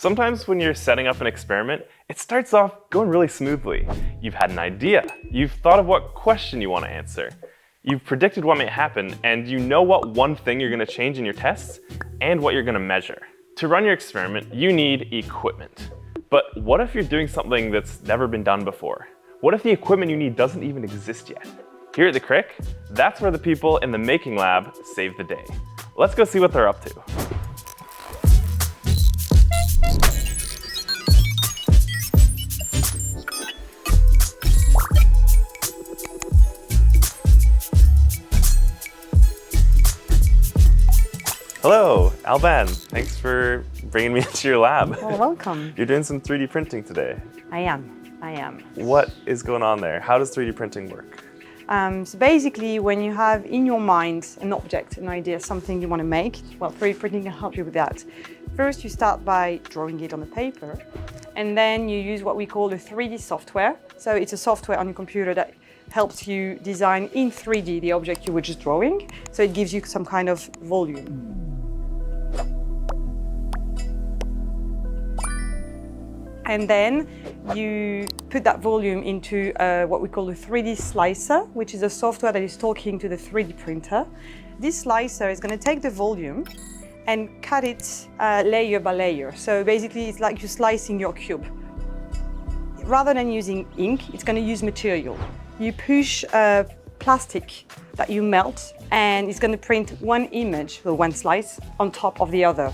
Sometimes when you're setting up an experiment, it starts off going really smoothly. You've had an idea, you've thought of what question you want to answer, you've predicted what may happen, and you know what one thing you're going to change in your tests and what you're going to measure. To run your experiment, you need equipment. But what if you're doing something that's never been done before? What if the equipment you need doesn't even exist yet? Here at the Crick, that's where the people in the making lab save the day. Let's go see what they're up to. Hello, Albane. Thanks for bringing me into your lab. Well, welcome. You're doing some 3D printing today. I am. What is going on there? How does 3D printing work? So basically, when you have in your mind an object, an idea, something you want to make, well, 3D printing can help you with that. First, you start by drawing it on the paper, and then you use what we call the 3D software. So it's a software on your computer that helps you design in 3D the object you were just drawing. So it gives you some kind of volume. And then you put that volume into what we call a 3D slicer, which is a software that is talking to the 3D printer. This slicer is going to take the volume and cut it layer by layer. So basically, it's like you're slicing your cube. Rather than using ink, it's going to use material. You push plastic that you melt, and it's going to print one image, or one slice, on top of the other.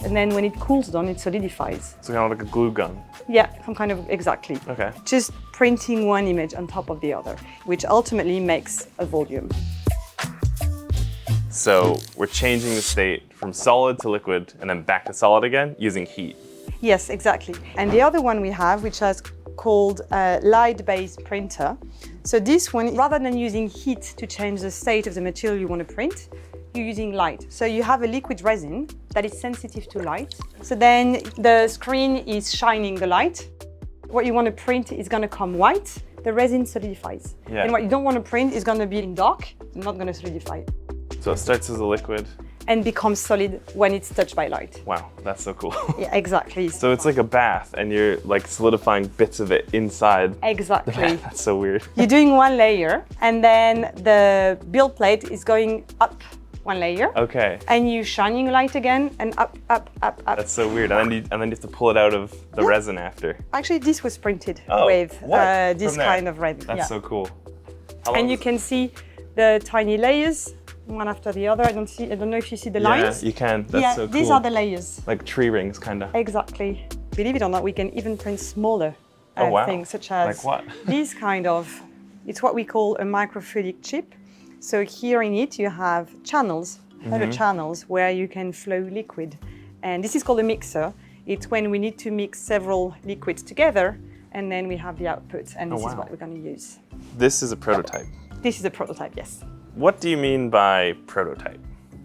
And then when it cools down, it solidifies. So kind of like a glue gun? Yeah, some kind of, exactly. Okay. Just printing one image on top of the other, which ultimately makes a volume. So we're changing the state from solid to liquid and then back to solid again using heat. Yes, exactly. And the other one we have, which is called a light-based printer. So this one, rather than using heat to change the state of the material you want to print, you're using light. So you have a liquid resin that is sensitive to light. So then the screen is shining the light. What you want to print is going to come white. The resin solidifies. Yeah. And what you don't want to print is going to be in dark, not going to solidify. So it starts as a liquid and becomes solid when it's touched by light. Wow, that's so cool. Yeah, exactly. So it's like a bath and you're like solidifying bits of it inside. Exactly. That's so weird. You're doing one layer and then the build plate is going up one layer. Okay. And you shining light again and up. That's so weird. And then you have to pull it out of the resin after. Actually, this was printed with this kind of resin. That's so cool. And you can see the tiny layers, one after the other. I don't know if you see the lines. Yeah, you can. That's so cool. These are the layers. Like tree rings, kind of. Exactly. Believe it or not, we can even print smaller things, such like as what? These kind of, it's what we call a microfluidic chip. So here in it, you have channels, other channels where you can flow liquid. And this is called a mixer. It's when we need to mix several liquids together, and then we have the output, and this is what we're going to use. This is a prototype. This is a prototype, yes. What do you mean by prototype?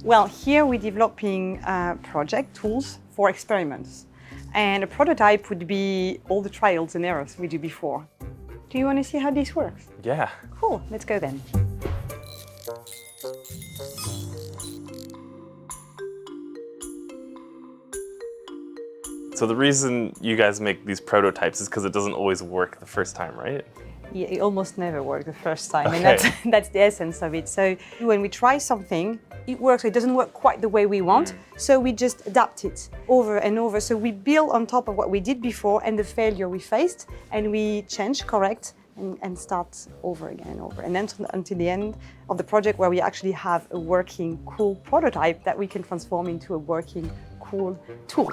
Well, here we're developing project tools for experiments. And a prototype would be all the trials and errors we do before. Do you want to see how this works? Yeah. Cool, let's go then. So the reason you guys make these prototypes is because it doesn't always work the first time, right? Yeah, it almost never worked the first time, and that's the essence of it. So when we try something, it works, it doesn't work quite the way we want, so we just adapt it over and over. So we build on top of what we did before and the failure we faced, and we change, correct, and start over again, and then until the end of the project where we actually have a working, cool prototype that we can transform into a working, cool tool.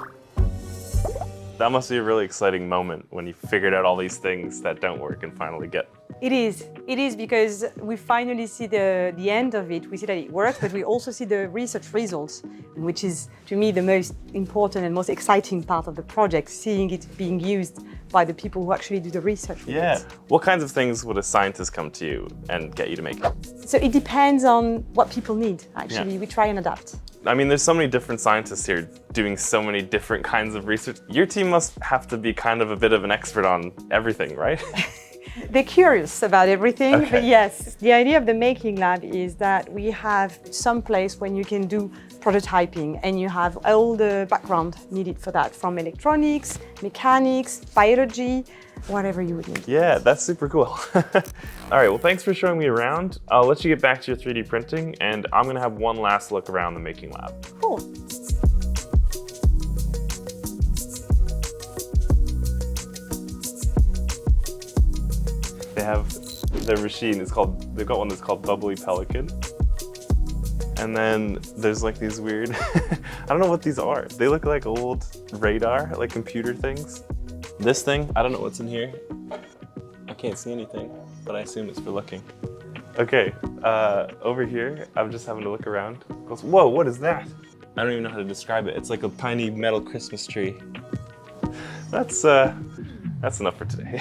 That must be a really exciting moment when you figured out all these things that don't work and finally get. It is because we finally see the end of it. We see that it works, but we also see the research results, which is, to me, the most important and most exciting part of the project, seeing it being used by the people who actually do the research with it. What kinds of things would a scientist come to you and get you to make it? So it depends on what people need, actually. We try and adapt. I mean, there's so many different scientists here doing so many different kinds of research. Your team must have to be kind of a bit of an expert on everything, right? They're curious about everything, but yes. The idea of the Making Lab is that we have some place when you can do prototyping, and you have all the background needed for that, from electronics, mechanics, biology, whatever you would need. Yeah, that's super cool. All right, well, thanks for showing me around. I'll let you get back to your 3D printing, and I'm gonna have one last look around the making lab. Cool. They have their machine, they've got one that's called Bubbly Pelican. And then there's like these weird, I don't know what these are. They look like old radar, like computer things. This thing, I don't know what's in here. I can't see anything, but I assume it's for looking. Okay, over here, I'm just having to look around. Whoa, what is that? I don't even know how to describe it. It's like a tiny metal Christmas tree. That's enough for today.